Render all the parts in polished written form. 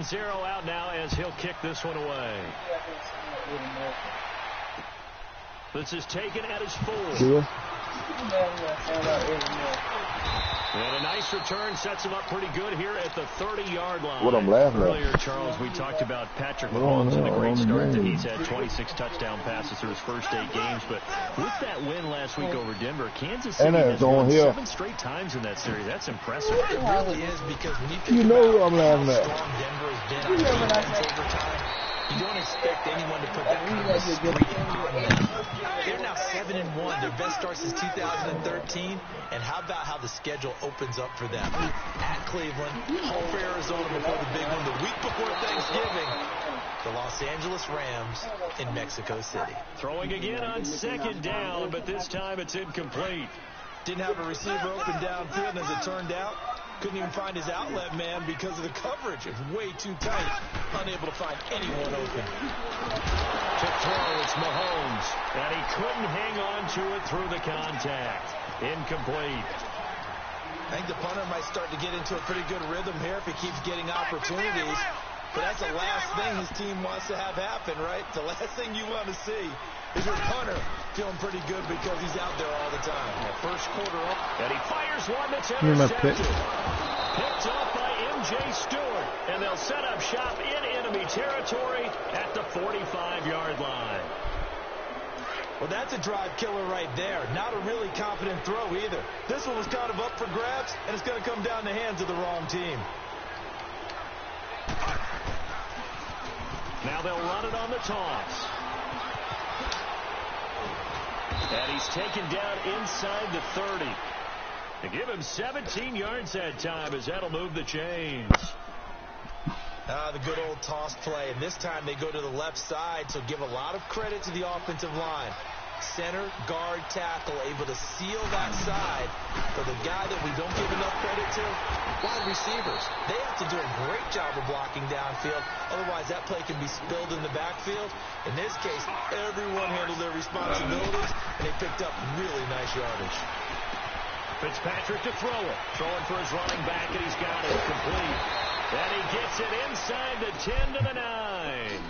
zero out now as he'll kick this one away. This is taken at his 4. Yeah. And a nice return sets him up pretty good here at the 30-yard line. What I'm laughing at. Earlier, Charles, we talked about Patrick Mahomes and the great start that he's had 26 touchdown passes through his first 8 games. But with that win last week over Denver, Kansas City has won 7 straight times in that series. That's impressive. It really is, because when you think I'm laughing how at. strong Denver has been on defense over time, you don't expect anyone to put that kind of a screen on them. They're now 7-1, their best start since 2013. And how about how the schedule opens up for them? At Cleveland, home for Arizona before the big one, the week before Thanksgiving, the Los Angeles Rams in Mexico City. Throwing again on 2nd down, but this time it's incomplete. Didn't have a receiver open downfield, and as it turned out, couldn't even find his outlet man because of the coverage. It's way too tight. Unable to find anyone open. To throw, it's Mahomes. And he couldn't hang on to it through the contact. Incomplete. I think the punter might start to get into a pretty good rhythm here if he keeps getting opportunities. But that's the last thing his team wants to have happen, right? The last thing you want to see is your punter feeling pretty good because he's out there all the time. First quarter up, and he fires one that's intercepted. Picked off by M.J. Stewart, and they'll set up shop in enemy territory at the 45-yard line. Well, that's a drive killer right there. Not a really confident throw either. This one was kind of up for grabs, and it's going to come down the hands of the wrong team. Now they'll run it on the toss. And he's taken down inside the 30. To give him 17 yards that time, as that'll move the chains. The good old toss play. And this time they go to the left side, so give a lot of credit to the offensive line. Center, guard, tackle, able to seal that side for the guy that we don't give enough credit to. Wide receivers. They have to do a great job of blocking downfield. Otherwise, that play can be spilled in the backfield. In this case, everyone handled their responsibilities, and they picked up really nice yardage. Fitzpatrick to throw it. Throwing for his running back, and he's got it complete. And he gets it inside the 10 to the 9.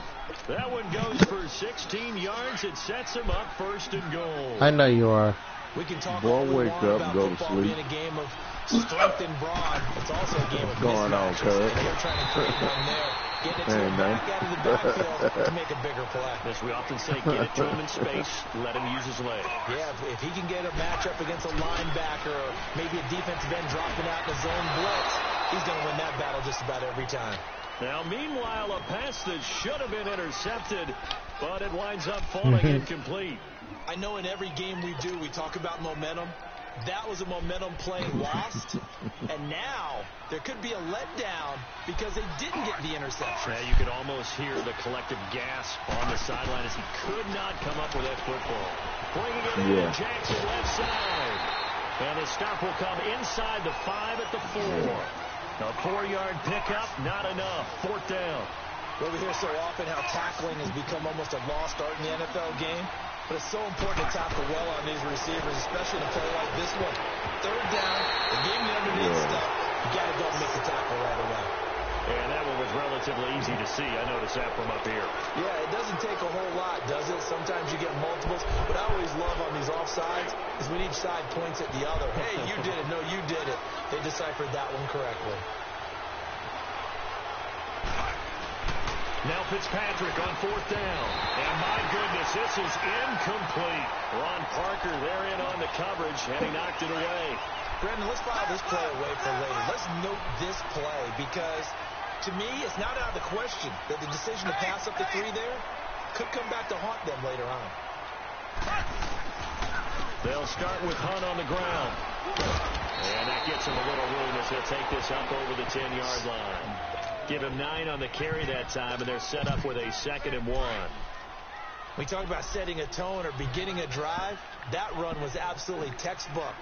That one goes for 16 yards. It sets him up 1st and goal. I know you are. We can talk Boy, wake up, about go to football sleep. being a game of strength and brawn. It's also a game of Going on, mismatches. cuz? They're trying to create one there. Get it to him back out of the backfield to make a bigger play. As we often say, get it to him in space, let him use his leg. Yeah, if he can get a matchup against a linebacker or maybe a defensive end dropping out in the zone blitz, he's going to win that battle just about every time. Now, meanwhile, a pass that should have been intercepted, but it winds up falling incomplete. I know in every game we do, we talk about momentum. That was a momentum play lost, and now there could be a letdown because they didn't get the interception. Yeah, you could almost hear the collective gasp on the sideline as he could not come up with that football. Bringing it in, Jackson left side. And the stop will come inside the 5 at the 4. A 4-yard pickup, not enough. 4th down. Well, we hear so often how tackling has become almost a lost art in the NFL game. But it's so important to tackle well on these receivers, especially in a play like this one. 3rd down, the game underneath stuff. You got to go and make the tackle right away. And that one was relatively easy to see. I noticed that from up here. Yeah, it doesn't take a whole lot, does it? Sometimes you get multiples. What I always love on these offsides is when each side points at the other. Hey, you did it. No, you did it. They deciphered that one correctly. Now Fitzpatrick on 4th down. And my goodness, this is incomplete. Ron Parker there in on the coverage, and he knocked it away. Brendan, let's file this play away for later. Let's note this play because, to me, it's not out of the question that the decision to pass up the 3 there could come back to haunt them later on. They'll start with Hunt on the ground. And that gets him a little room as they'll take this up over the 10-yard line. Give him 9 on the carry that time, and they're set up with a 2nd and 1. We talk about setting a tone or beginning a drive. That run was absolutely textbook.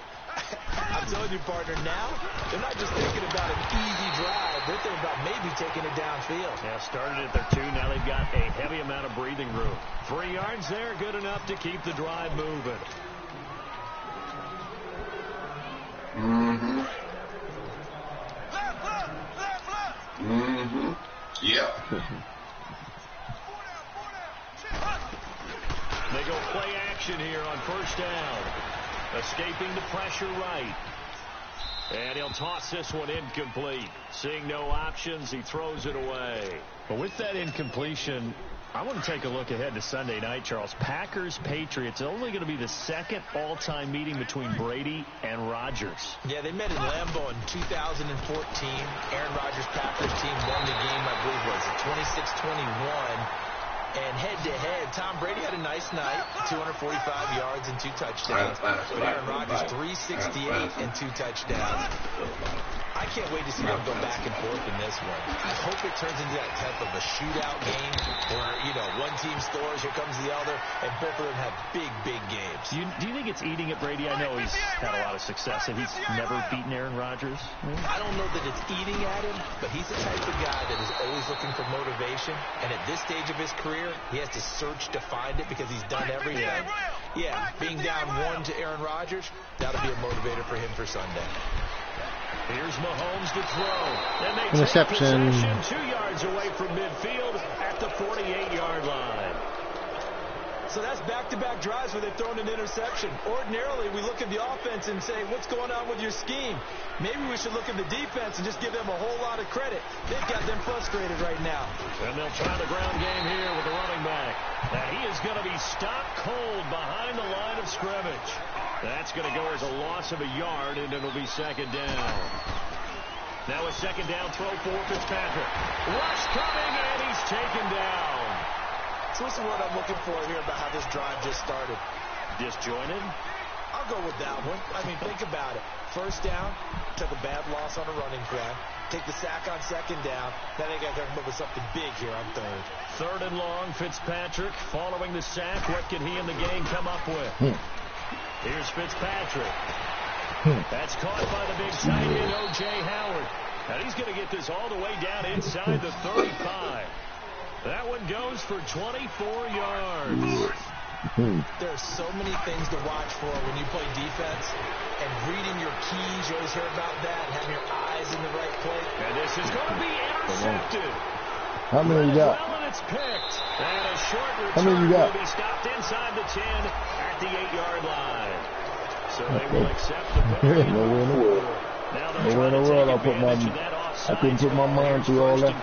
I'm telling you, partner, now they're not just thinking about an easy drive. They're thinking about maybe taking it downfield. Yeah, started at their 2. Now they've got a heavy amount of breathing room. 3 yards there, good enough to keep the drive moving. Yeah. They go play action here on first down. Escaping the pressure right. And he'll toss this one incomplete. Seeing no options, he throws it away. But with that incompletion, I want to take a look ahead to Sunday night, Charles. Packers-Patriots, only going to be the second all-time meeting between Brady and Rodgers. Yeah, they met in Lambeau in 2014. Aaron Rodgers' Packers team won the game, I believe, was it 26-21. And head-to-head, Tom Brady had a nice night, 245 yards and 2 touchdowns. But Aaron Rodgers, 368 and 2 touchdowns. I can't wait to see them go back and forth in this one. I hope it turns into that type of a shootout game where, you know, one team scores, here comes the other, and both of them have big, big games. Do you think it's eating at Brady? I know he's had a lot of success, and he's never beaten Aaron Rodgers. I don't know that it's eating at him, but he's the type of guy that is always looking for motivation, and at this stage of his career, he has to search to find it because he's done everything. Yeah, being down 1 to Aaron Rodgers, that'll be a motivator for him for Sunday. Here's Mahomes to throw. And they interception. Take possession 2 yards away from midfield at the 48-yard line. So that's back-to-back drives where they've thrown an interception. Ordinarily, we look at the offense and say, what's going on with your scheme? Maybe we should look at the defense and just give them a whole lot of credit. They've got them frustrated right now. And they'll try the ground game here with the running back. Now he is going to be stopped cold behind the line of scrimmage. That's going to go as a loss of a yard, and it'll be second down. Now a second down throw for Fitzpatrick. Rush coming, and he's taken down. So this is what I'm looking for here about how this drive just started. Disjointed? I'll go with that one. I mean, think about it. First down, took a bad loss on a running play. Take the sack on second down. Then they got to come up with something big here on third. Third and long, Fitzpatrick following the sack. What can he and the gang come up with? Here's Fitzpatrick. That's caught by the big tight end, O.J. Howard. And he's going to get this all the way down inside the 35. That one goes for 24 yards. There's so many things to watch for when you play defense. And reading your keys, you always hear about that. And having your eyes in the right place. And this is going to be intercepted. How many you got? Well, and it's picked. And a short return How many you got? will be stopped inside the 10 at the 8-yard line. So they will accept the penalty. Nowhere in the world. Now Nowhere in the world I couldn't put my mind through all that.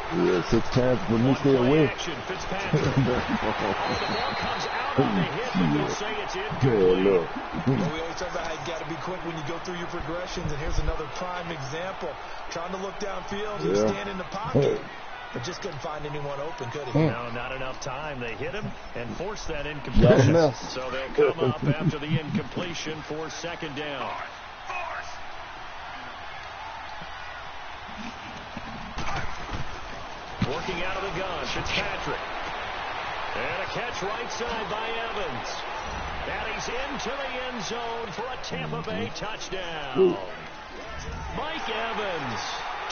Yeah, 6 times for me stay away. Fitzpatrick. The ball comes out on the hit, but they'll say it's incomplete. Look. Well, we always talk about how you got to be quick when you go through your progressions, and here's another prime example. Trying to look downfield, he was standing in the pocket, but just couldn't find anyone open, could he? No, not enough time. They hit him and forced that incompletion. So they'll come up after the incompletion for second down. Working out of the gun, Fitzpatrick. And a catch right side by Evans. And he's into the end zone for a Tampa Bay touchdown. Mike Evans.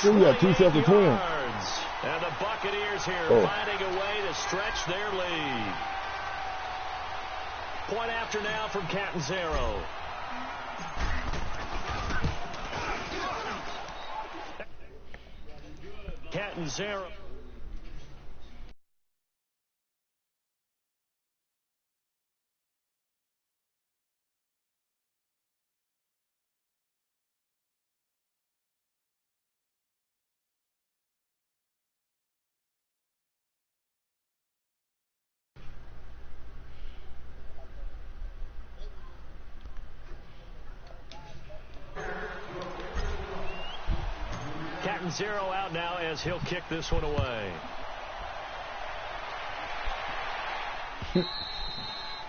We got 2 seconds in. And the Buccaneers here finding a way to stretch their lead. Point after now from Catanzaro. Catanzaro. Catanzaro out now as he'll kick this one away.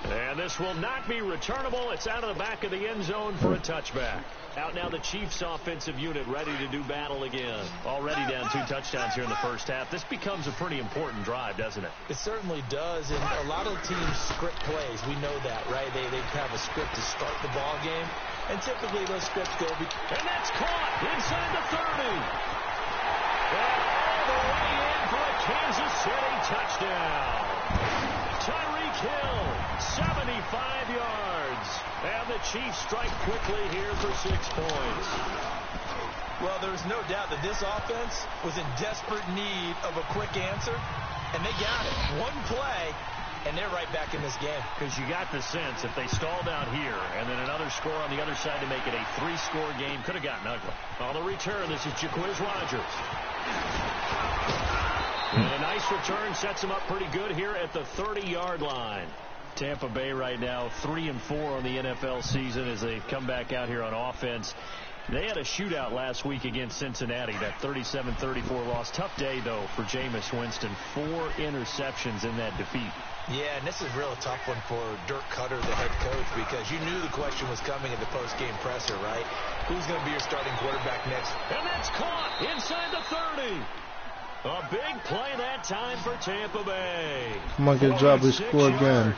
And this will not be returnable. It's out of the back of the end zone for a touchback. Out now the Chiefs offensive unit ready to do battle again. Already down 2 touchdowns here in the first half. This becomes a pretty important drive, doesn't it? It certainly does, and a lot of teams script plays. We know that, right? They have a script to start the ball game, and typically those scripts go. And that's caught inside the 30. And all the way in for a Kansas City touchdown. Tyreek Hill, 75 yards. And the Chiefs strike quickly here for 6 points. Well, there's no doubt that this offense was in desperate need of a quick answer, and they got it. One play, and they're right back in this game. Because you got the sense if they stalled out here and then another score on the other side to make it a 3-score game, could have gotten ugly. On the return, this is Jacquizz Rodgers. And a nice return sets him up pretty good here at the 30-yard line. Tampa Bay right now 3-4 on the NFL season as they come back out here on offense. They had a shootout last week against Cincinnati, that 37-34 loss. Tough day, though, for Jameis Winston. 4 interceptions in that defeat. Yeah, and this is a real tough one for Dirk Cutter, the head coach, because you knew the question was coming at the post-game presser, right? Who's going to be your starting quarterback next? And that's caught inside the 30. A big play that time for Tampa Bay. My good job, we score again.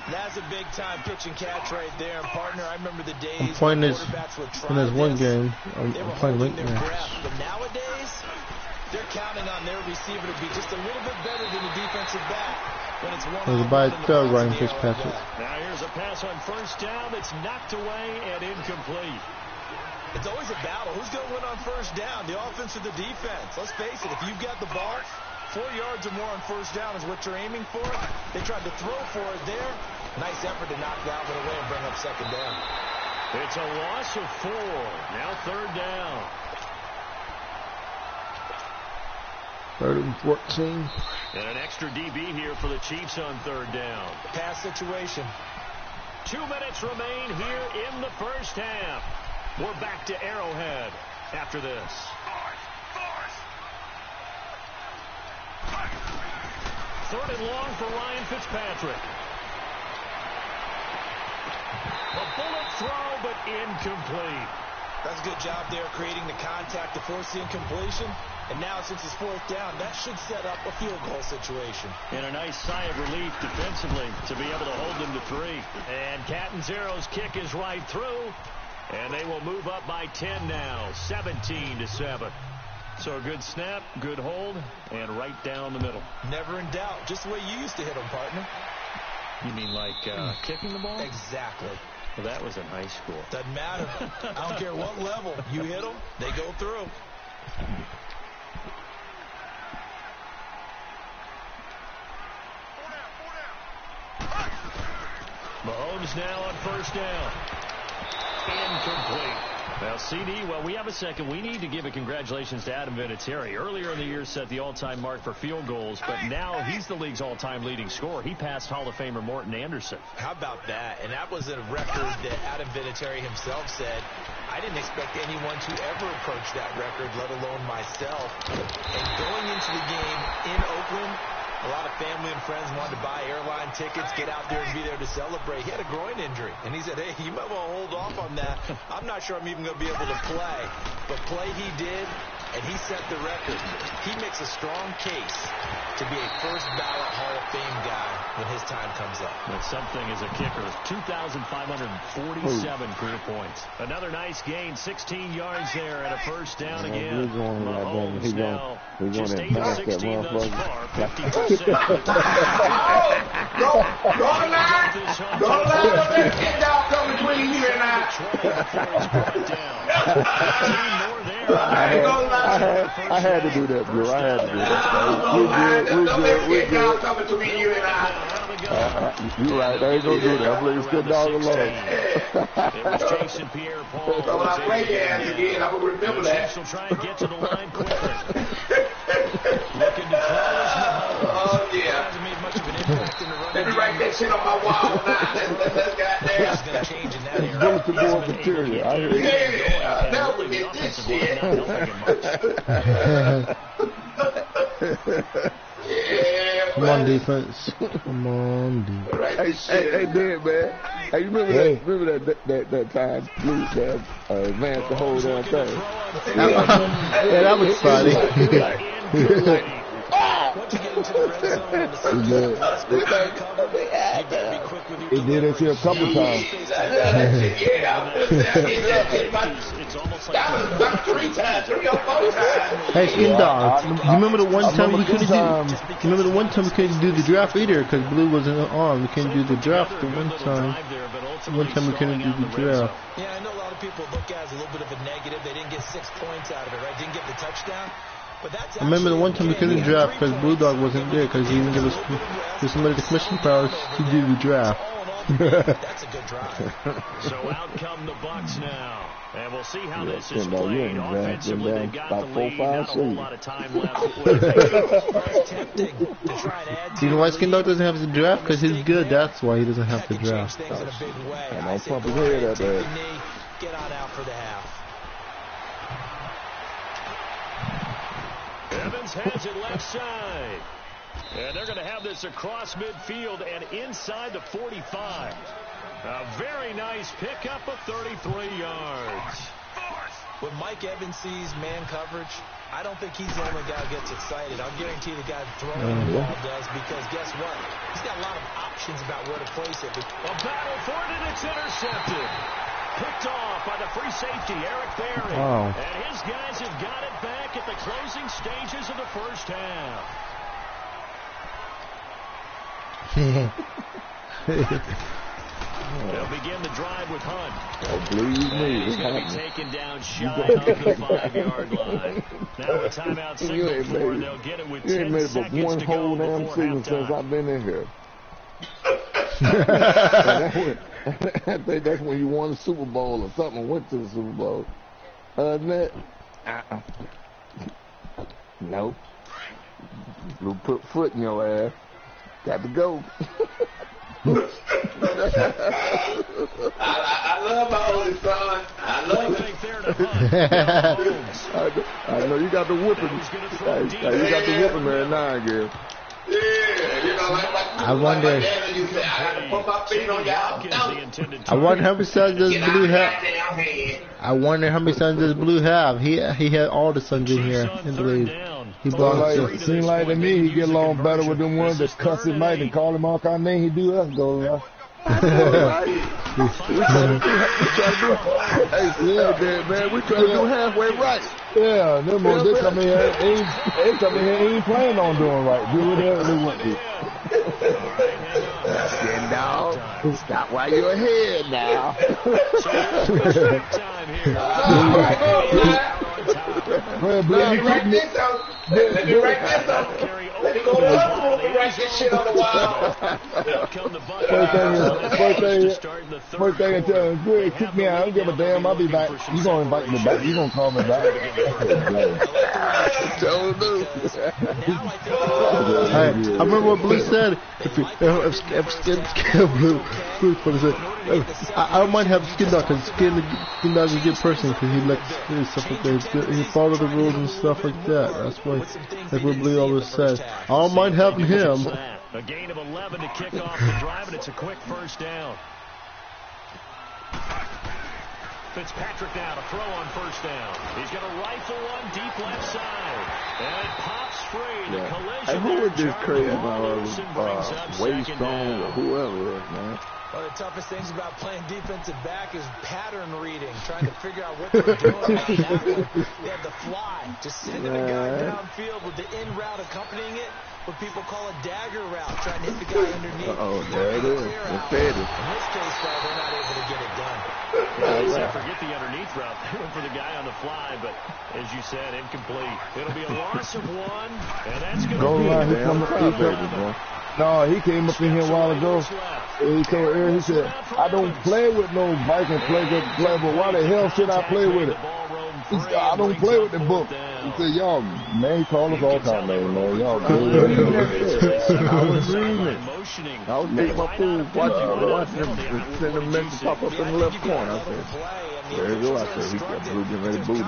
That's a big-time pitch and catch right there. And partner, I remember the days I'm playing this in this one game. I'm playing link match. But nowadays, they're counting on their receiver to be just a little bit better than the defensive back when it's one. There's a by third Ryan Fitzpatrick. Now here's a pass on first down that's knocked away and incomplete. It's always a battle. Who's going to win on first down, the offense or the defense? Let's face it, if you've got the ball, 4 yards or more on first down is what you're aiming for. They tried to throw for it there. Nice effort to knock that one away and bring up second down. It's a loss of 4. Now third down. 3rd and 14. And an extra DB here for the Chiefs on third down. Pass situation. 2 minutes remain here in the first half. We're back to Arrowhead after this. 3rd and long for Ryan Fitzpatrick. A bullet throw, but incomplete. That's a good job there creating the contact to force the incompletion. And now, since it's 4th down, that should set up a field goal situation. And a nice sigh of relief defensively to be able to hold them to 3. And Catanzaro's kick is right through. And they will move up by 10 now, 17-7. So a good snap, good hold, and right down the middle. Never in doubt. Just the way you used to hit them, partner. You mean like kicking the ball? Exactly. Well, that was in high school. Doesn't matter. I don't care what level. You hit them, they go through. Mahomes now on first down. Incomplete. Well, CD, well, we have a second. We need to give a congratulations to Adam Vinatieri. Earlier in the year set the all-time mark for field goals, but now he's the league's all-time leading scorer. He passed Hall of Famer Morton Anderson. How about that? And that was a record that Adam Vinatieri himself said, I didn't expect anyone to ever approach that record, let alone myself. And going into the game in Oakland, a lot of family and friends wanted to buy airline tickets, get out there and be there to celebrate. He had a groin injury, and he said, hey, you might want to hold off on that. I'm not sure I'm even going to be able to play. But play he did, and he set the record. He makes a strong case to be a first-ballot Hall of Fame guy when his time comes up. That's something as a kicker. 2,547 career points. Another nice gain, 16 yards there, and a first down again. Mahomes now just 8 of 16 thus far, 50%. Go line. Go line. Don't let the kid out come between you and I. I had to do that, bro. I had to do that. Don't let the kid out come between you and I. You're right. I ain't gonna do that. I'm letting this good dog alone. It was Jason Pierre-Paul. So when I play your ass again, I'm gonna remember that. He'll try and get to the line quickly. Looking to close Mahomes. Oh yeah. Hasn't made much of an impact in the running. Let me write that shit on my wall now. Let's goddamn. It's going to change in that area. Bulletin board material. I hear you. Yeah, now we get this shit. Yeah, Come on, defense. Come on, defense. Hey, Dan, man. Hey, you remember that time Blue that advanced the hold on thing? Yeah, that was funny. Once you get into the red zone and the second that's good cover, you better be quick with your He did it here a couple times. It's almost like about 3 times, 3 or 4 times. Hey, Skin Dog, you remember the one time we couldn't do? Remember the one time we couldn't do the draft either because Blue wasn't on. We couldn't do the draft the one time. One time we couldn't do the draft. Yeah, I know a lot of people look at it as a little bit of a negative. They didn't get 6 points out of it, right? Didn't get the touchdown. But that's I remember the one time we couldn't draft because Blue Dog wasn't there because he didn't give us somebody the commission powers to do the draft. That's a good drive. So out come the Bucs now. And we'll see how this is played. Offensively, they got the lead. Not a whole lot of time left. It's tempting to try and add to You know why Skin Dog doesn't have to draft? Because he's good. That's why he doesn't have to draft. Things in a big way. And I I'll say pump go his head ahead, up take there. the knee, get on out for the half. Evans has it left side. And they're going to have this across midfield and inside the 45. A very nice pickup of 33 yards. When Mike Evans sees man coverage, I don't think he's the only guy who gets excited. I'll guarantee the guy throwing the ball does, because guess what? He's got a lot of options about where to place it. A battle for it, and it's intercepted. Picked off by the free safety, Eric Berry. Wow. And his guys have got it back at the closing stages of the first half. They'll begin the drive with Hunt. Oh, believe me, He's it's going to be happening. taken down shy of the 5-yard line. Now a timeout signal for, and they'll get it with 10 You ain't made it but seconds one to whole go damn before season since halftime. I've been in here. I think that's when you won the Super Bowl or something, went to the Super Bowl. Other than that, nope. Blue put foot in your ass. Got to go. I love my oldest son. I love him. Think there to Hunt. I know you got the whooping. He's gonna throw deep. You got the whooping man now again. Yeah, you know, like I wonder- Like my dad used to say, I got to put my feet on y'all. Watkins, the intended I wonder how many sons does Get out Blue of have. that damn head. I wonder how many sons does Blue have. He had all the sons in here in the league. He belongs to. Seems like to me he get along better with them ones that cuss him out and call him all kind of names. He do us go right. Hey, man, we try to do halfway right. Yeah, them ones, they come in here, ain't planning on doing right. Do whatever they want to. Skin Dog, stop while you're ahead now. Time here. Well, Let me write this out. Let me write this out. Let me go to the room and write this shit on the wall. First thing I tell him, Greg, kick me out. I don't give a damn. I'll be back. You gonna invite me back? You gonna call me back? Don't do. I remember what Blue said. If Blue said, I don't mind having Skin Dog because Skin Dog is a good person because he lets stuff like that. He follows the rules and stuff like that. That's what Blue always says. I don't mind having him. A gain of 11 to kick off the drive, and it's a quick first down. Fitzpatrick now to throw on first down. He's going to rifle one deep left side. And it pops free. The collision. Hey, who is this crazy Wilson brings up Waystone or whoever it is, man? One of the toughest things about playing defensive back is pattern reading, trying to figure out what they're doing. On that one, they had the fly, just sending a guy downfield with the in route accompanying it, what people call a dagger route, trying to hit the guy underneath. There it is. It's faded. In this case, though, they're not able to get it done. Yeah, forget the underneath route. They went for the guy on the fly, but as you said, incomplete. It'll be a loss of one, and that's going to be line, No, he came up in here a while ago. He told Aaron, he said, I don't play with no Viking player, but why the hell should I play with it? He said, I don't play with the book. He said, y'all, man, he called us all time, man. Y'all good. I was reading it. I was taking my food, watching him, send the message pop up in the left corner. I said, there you go. I said, he got Blue getting ready to boot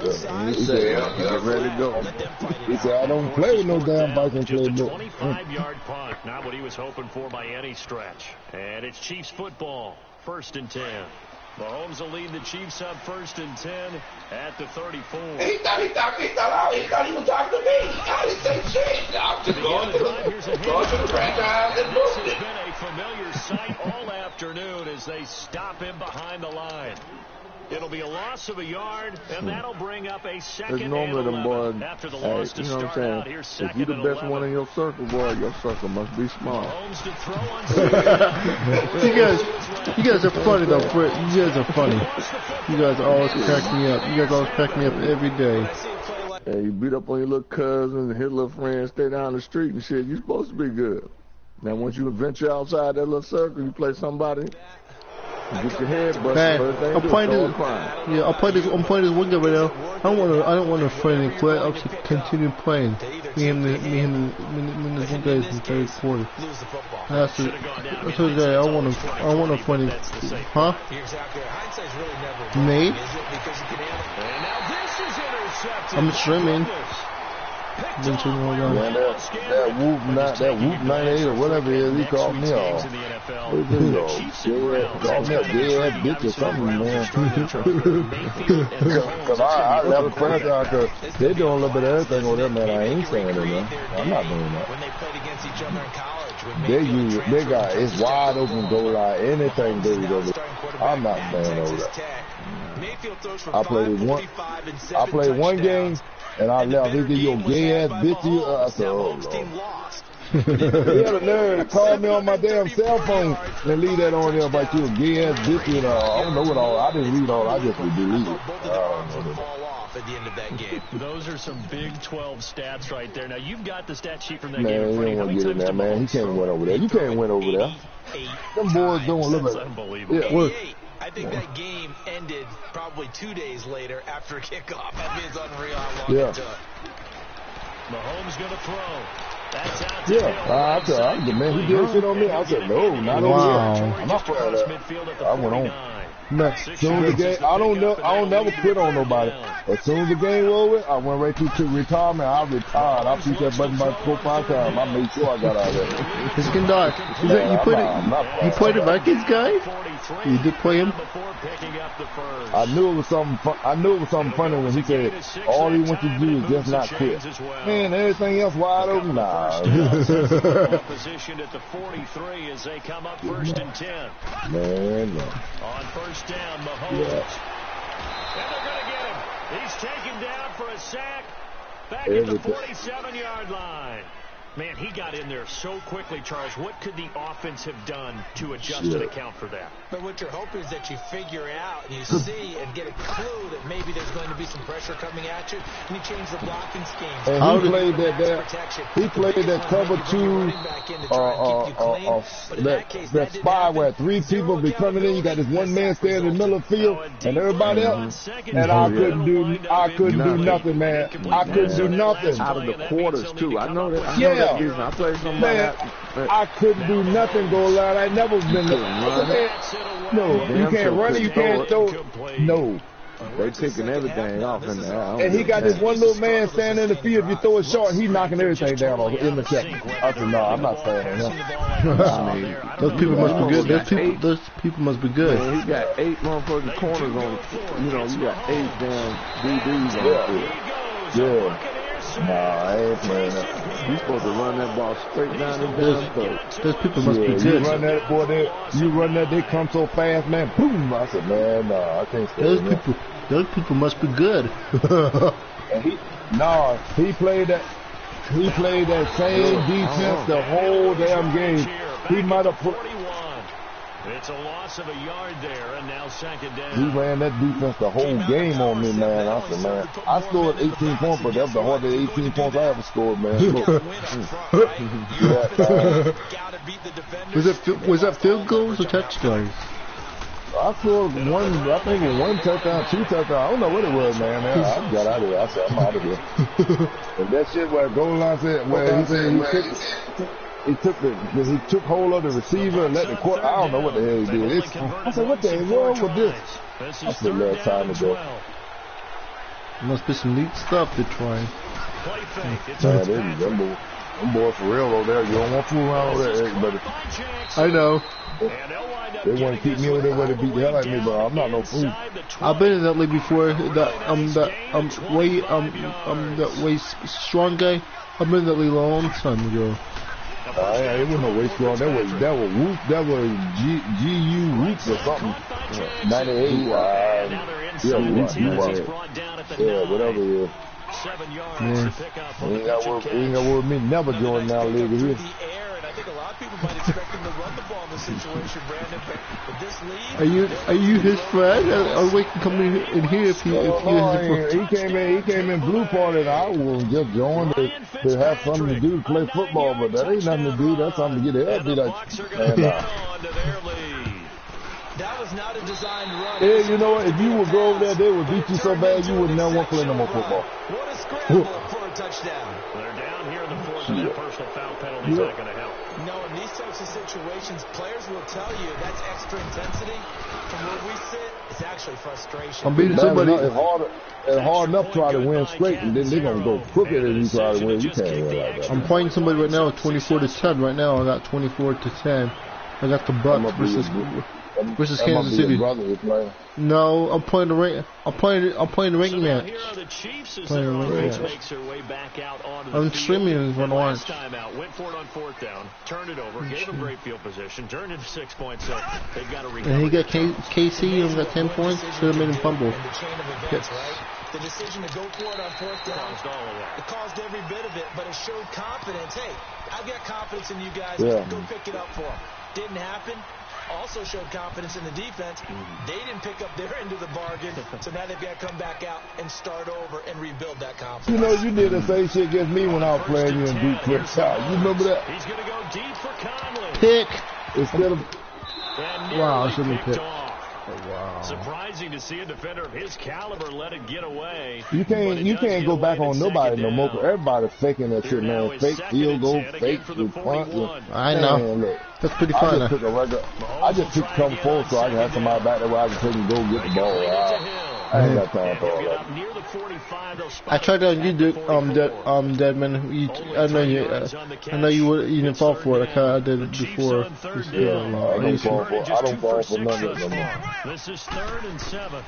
his ass. He said, get ready to go. He said, I don't play with no damn Viking playbook. 25-yard punt, not what he was hoping for by any stretch. And it's Chiefs football, 1st and 10. Mahomes will lead the Chiefs up 1st and 10 at the 34. He thought he was talking to me. I didn't say shit. I'm just going to the franchise and This moved has it. been a familiar sight all afternoon as they stop him behind the line. It'll be a loss of a yard, and that'll bring up a second and normally them boys, after the loss to you know what start out. I'm Here's saying? If second you're the best and 11. one in your circle, boy, your circle must be small. Mahomes to throw on You guys are funny though, Fred. You guys are funny. You guys always crack me up. You guys always crack me up every day. Hey, you beat up on your little cousin and his little friends, stay down the street and shit, you supposed to be good. Now, once you venture outside that little circle, you play somebody, you get your head busted. Man, I'm playing this. Yeah, I'm playing this one guy right now. I don't want to friend him. I'll just continue playing. Me and this one guy is in the third quarter. That's the guy. I want to friend him. Huh? Nate? I'm streaming. Been streaming all down. Man, that whoop 98 or whatever it is, he called me off. Called me a dead bitch or something, man. Because I left a friend out because they doing a little bit of everything over there, man. I ain't saying it, man. I'm not doing that. They got, it's wide open goal line, anything goes over. I'm not saying over that. I played one game, and I left. He said, "Yo, gay ass bitch." I said, "Oh Lord." He had a nerve to call me on my damn cell phone and leave that on there about you, gay ass bitch. I don't know what all. I didn't read all. I just deleted it. At the end of that game. Those are some Big 12 stats right there. Now, you've got the stat sheet from that man, game. Man, you don't want to get in there, man. He can't win over there. You can't win over there. Them boys doing a little bit. Unbelievable. Yeah, I think that game ended probably 2 days later after kickoff. I mean, it's unreal how long it took. Mahomes going to throw. That's out to I said, man, he did shit on me. I said, no, not over here. I'm not playing that. I went on. Man, as soon as the game, I don't never quit on nobody. As soon as the game was over, I went right to retirement. I retired. I pushed that button about 4 or 5 times. I made sure I got out of there. It's getting dark. You played the Vikings guy? You did play him? I knew it was something. I knew it was something funny when he said, "All he wants to do is just not quit." Man, everything else wide open. Nah. Positioned at the 43 as they come up 1st and 10. Man, no. On 1st down, Mahomes. And they're going to get him. He's taken down for a sack. Back at the 47-yard line. Man, he got in there so quickly, Charles. What could the offense have done to adjust and account for that? But what you're hoping is that you figure out and you see and get a clue that maybe there's going to be some pressure coming at you, and you change the blocking schemes. And he played that cover 2, that spy where 3 people be coming in. You got this one man standing in the middle of the field and everybody else. And I couldn't do nothing, man. I couldn't do nothing. Out of the quarters, too. I know that. I played some man, I couldn't do nothing goal line. I never been No, you can't run it, you can't throw it. No. They taking everything off in there. And he got this one little man standing in the field. If you throw it short, he's knocking everything down in the check. I said, no, I'm not saying that. Those people must be good. Those people must be good. Man, he got 8 motherfucking corners on. You got 8 damn DBs on the field. Yeah. Nah, I ain't playing that. You supposed to run that ball straight down the damn throat. Those people must be good. You run that, boy, they come so fast, man. Boom! I said, man, nah, I can't stay. Those people must be good. And he played that same defense the whole damn game. He might have put. It's a loss of a yard there, and now 2nd down. He ran that defense the whole game on me, man. I said, man, I scored 18 points, but that was the hardest 18 points I ever scored, man. Was that field goals or touchdowns? I scored one touchdown, 2 touchdowns. I don't know what it was, man. I got out of there. I said, I'm out of here. And that shit where goal line said, where he said he took hold of the receiver and let the court. I don't know what the hell he did. I said, what the hell wrong with this? I said, last time ago. Must be some neat stuff they're trying. Them boys for real over there. You don't want to fool around over there, everybody. I know. They want to keep me over there where they beat the hell out of me, but I'm not no fool. I've been in that league before. That way strong guy. I've been in that league a long time ago. It wasn't no waist squad. That was Whoop. That was GU Whoops or something. 98. Yeah, whatever it is. 7 yards to pick up. Ain't got to worry me never joining now league here. I think a lot of people might expect him to run the ball in this situation, Brandon, but this lead... Are you his friend? Or we can come in here if you he came in blue party and I was just joined to have something to do to play football, but that ain't nothing to do. That's something to get ahead. Be like, that was not a designed run. Yeah, you know what? If you would go over there, they would beat you so bad you would never want to play no more football. What a scramble for a touchdown. They're down here in the fourth, and that personal foul penalty is not going to help. No, in these types of situations, players will tell you that's extra intensity. From where we sit, it's actually frustration. I'm beating somebody. It's hard enough to try to win straight, and then they're going to go crooked and you try to win. You can't win like that. I'm playing somebody right now 24-10. Right now, I got 24-10. I got the Bucks versus Kansas City. No, I'm playing the rank. I'm playing the ranking match. I'm streaming it on Orange. Went for it on fourth down, turned it over, gave him great field position, turned into 6 points. So they've got to recover. And he got KC and got 10 points. Should have made him fumble. The decision to go for it on fourth down, it caused every bit of it, but it showed confidence. Hey, I've got confidence in you guys. Go pick it up for them. Didn't happen. Also showed confidence in the defense. They didn't pick up their end of the bargain, so now they've got to come back out and start over and rebuild that confidence. You know, you did the same shit against me when I was playing you in deep flip shot. You remember that? He's going to go deep for Conley. Pick. Instead of... Wow, I shouldn't have picked. Wow. Surprising to see a defender of his caliber let it get away. You can't go back on nobody no more. Everybody's faking that shit, man. Fake field goal, fake punt. I know. Look, that's pretty fun. I just picked come forward so I can have somebody back there where I can take and go get the ball. I ain't got time for all that. I tried on you, Deadman. I know you didn't fall for it. I did it before. I don't fall for none of it no more. This is 3rd and 7.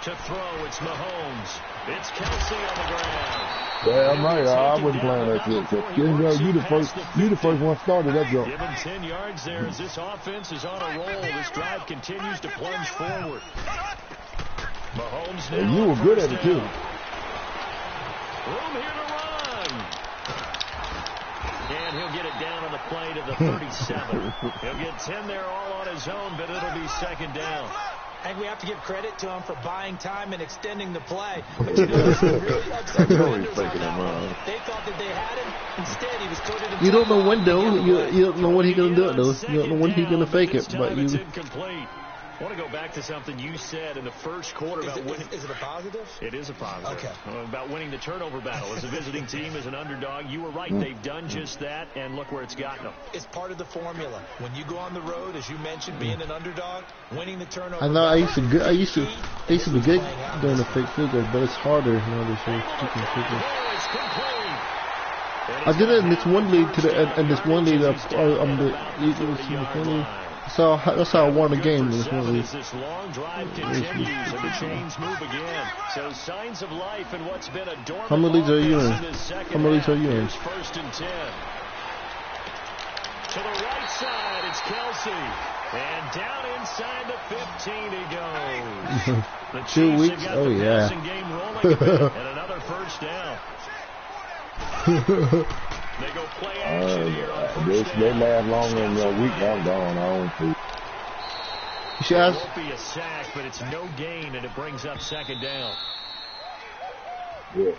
To throw, it's Mahomes. It's Kelsey on the ground. Yeah, I'm right. I wasn't playing that shit. So, you the first one started that jump. Give him 10 yards there as this offense is on a roll. This drive continues to plunge forward. Mahomes now. And you were good at it too. Room here to run. And he'll get it down on the play to the 37. He'll get 10 there all on his own, but it'll be second down. I think we have to give credit to him for buying time and extending the play. But you know, really upset defenders on that one. They thought that they had him. Instead, he was coded into... You don't know when, though. You don't know when he's going to do it, though. You don't know when he's going to fake it. But you... incomplete. I want to go back to something you said in the first quarter about winning. Is it a positive? It is a positive. Okay. About winning the turnover battle. As a visiting team, as an underdog, you were right. They've done just that, and look where it's gotten them. It's part of the formula. When you go on the road, as you mentioned, being an underdog, winning the turnover I know battle. I used to be good doing the fake field goal, but it's harder nowadays. I did it in this one league and this one league the Eagles in the funny. So that's how I won the game in this one league. This long drive continues and the chains move again. So signs of life in what's been a dormant. How many leagues are you in? How many leagues are you in? 1st and 10. To the right side, it's Kelsey. And down inside the 15 he goes. The 2 weeks? Oh, yeah. Game rolling and another first down. They go play action here on first down. They last longer than a week. I'm gone. I don't think. You should ask. It won't be a sack, but it's no gain, and it brings up second down. Yeah.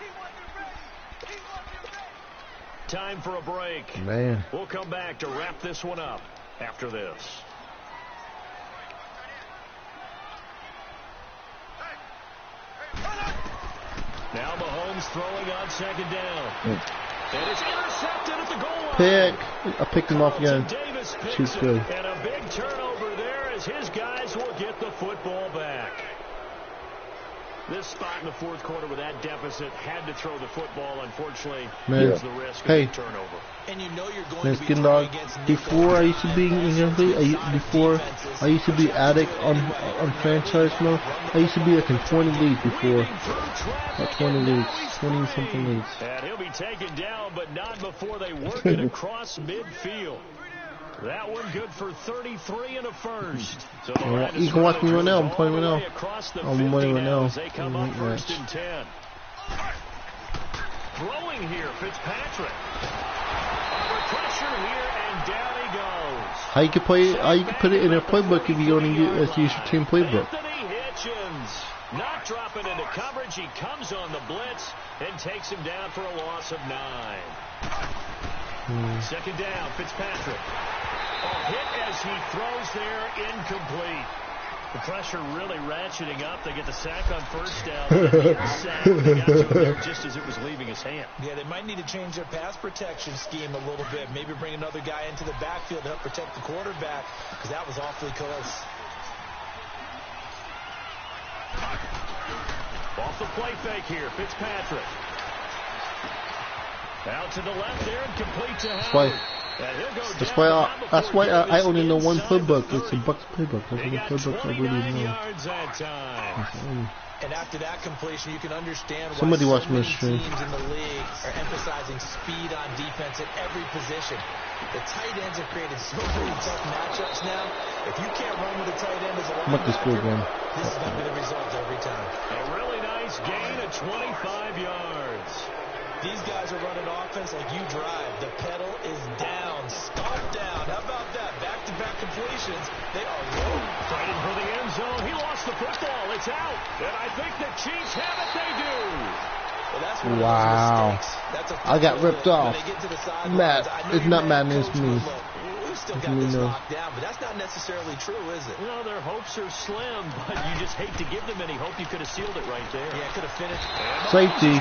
Time for a break. Man. We'll come back to wrap this one up after this. Now Mahomes throwing on second down. And it's intercepted at the goal line. Pick. I picked him off again. She's good. And a big turnover there as his guys will get the football back. This spot in the fourth quarter with that deficit, had to throw the football. Unfortunately, man. the risk of Hey, turnover. And you know you're going man, to be Skin throwing Dog. against Before I used to be incomplete, before I used to be addict on franchise mode. I used to be like in 20 leagues before. About 20 leagues, 20 something leagues. And he'll be taken down, but not before they work it across midfield. That one good for 33 and a first. So you can watch me right now. I'm playing right now. I'm playing right now. They come up first and 10. Throwing here, Fitzpatrick. Under pressure here, and down he goes. How you can put it in a playbook if you only use your team playbook. Anthony Hitchens, not dropping into coverage. He comes on the blitz and takes him down for a loss of 9. Second down, Fitzpatrick. A hit as he throws there, incomplete. The pressure really ratcheting up. They get the sack on first down. They got to him there just as it was leaving his hand. Yeah, they might need to change their pass protection scheme a little bit. Maybe bring another guy into the backfield to help protect the quarterback, because that was awfully close. Off the play fake here, Fitzpatrick. Out to the left there and complete to Howard. That's why I only know one playbook. It's a Bucs playbook. That's the playbook I really know. And after that completion, you can understand why somebody watch so my many stream. Teams in the league are emphasizing speed on defense at every position. The tight ends have created so many tough matchups now. If you can't run with a tight end as a linebacker, this is going to be the result every time. A really nice gain of 25 yards. These guys are running offense like you drive. The pedal is down, stomped down. How about that? Back-to-back completions. They are low. Fighting for the end zone. He lost the football. It's out. And I think the Chiefs have it. They do. Well, that's one of those mistakes. That's a I got ripped off. Matt, it's not Madden, it's me. We've still got this locked down, but that's not necessarily true, is it? Well, their hopes are slim, but you just hate to give them any hope. You could have sealed it right there. Yeah, could have finished. Safety.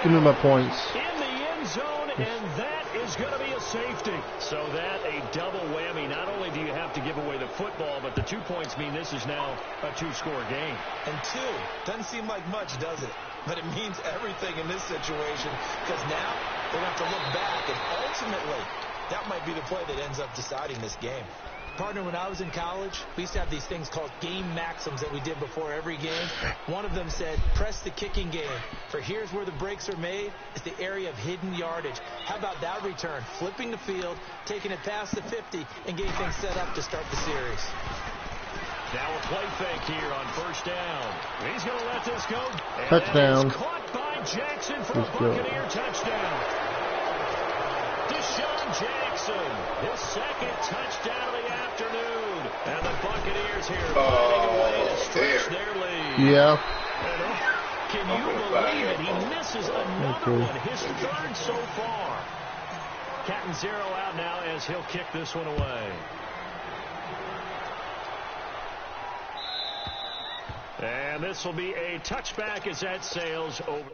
Give me my points. In the end zone, and that is going to be a safety. So that a double whammy. Not only do you have to give away the football, but the 2 points mean this is now a 2-score game. And 2 doesn't seem like much, does it? But it means everything in this situation, because now they're going to have to look back, and ultimately that might be the play that ends up deciding this game. Partner, when I was in college, we used to have these things called game maxims that we did before every game. One of them said, press the kicking game, for here's where the breaks are made. It's the area of hidden yardage. How about that return? Flipping the field, taking it past the 50, and getting things set up to start the series. Now a play fake here on first down. He's going to let this go. Touchdown. Caught by Jackson for a Buccaneer touchdown. Deshaun Jackson, his second touchdown of the afternoon. And the Buccaneers here finding a way to stretch their lead. Yeah. Can you believe it? He misses another one, his third so far. Cat and 0 out now as he'll kick this one away. And this will be a touchback as that sails over.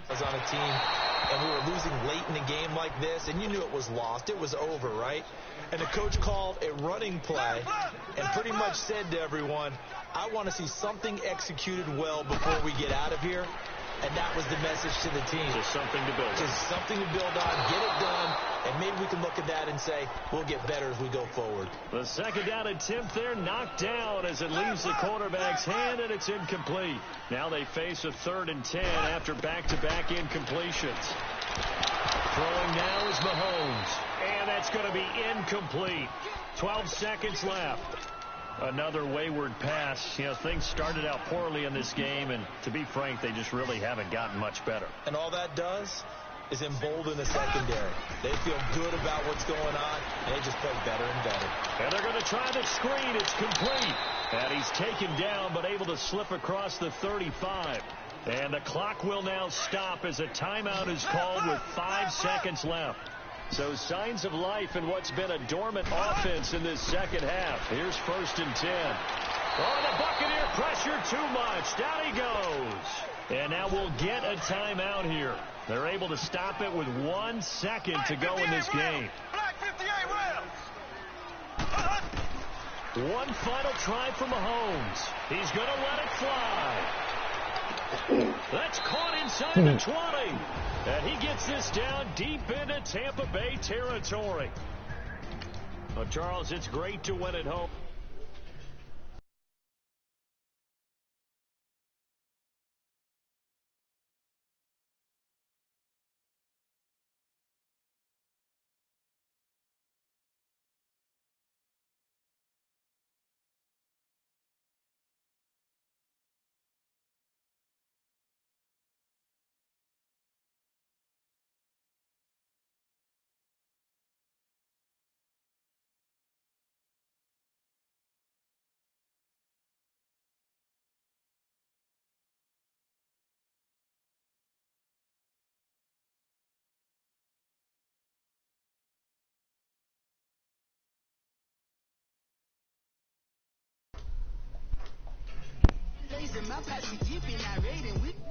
Was on a team, and we were losing late in a game like this, and you knew it was lost. It was over, right? And the coach called a running play and pretty much said to everyone, I want to see something executed well before we get out of here. And that was the message to the team. Just something to build on. Just something to build on, get it done, and maybe we can look at that and say, we'll get better as we go forward. The second down attempt there knocked down as it leaves the quarterback's hand, and it's incomplete. Now they face a 3rd and 10 after back-to-back incompletions. Throwing now is Mahomes, and that's going to be incomplete. 12 seconds left. Another wayward pass. You know, things started out poorly in this game, and to be frank, they just really haven't gotten much better. And all that does is embolden the secondary. They feel good about what's going on, and they just play better and better. And they're going to try the screen. It's complete. And he's taken down, but able to slip across the 35. And the clock will now stop as a timeout is called with 5 seconds left. So signs of life in what's been a dormant offense in this second half. Here's 1st and 10. Oh, the Buccaneer pressure too much. Down he goes. And now we'll get a timeout here. They're able to stop it with 1 second to go in this game. One final try for Mahomes. He's going to let it fly. That's caught inside the 20. And he gets this down deep into Tampa Bay territory. Well, Charles, it's great to win at home. My posse deep in that rating.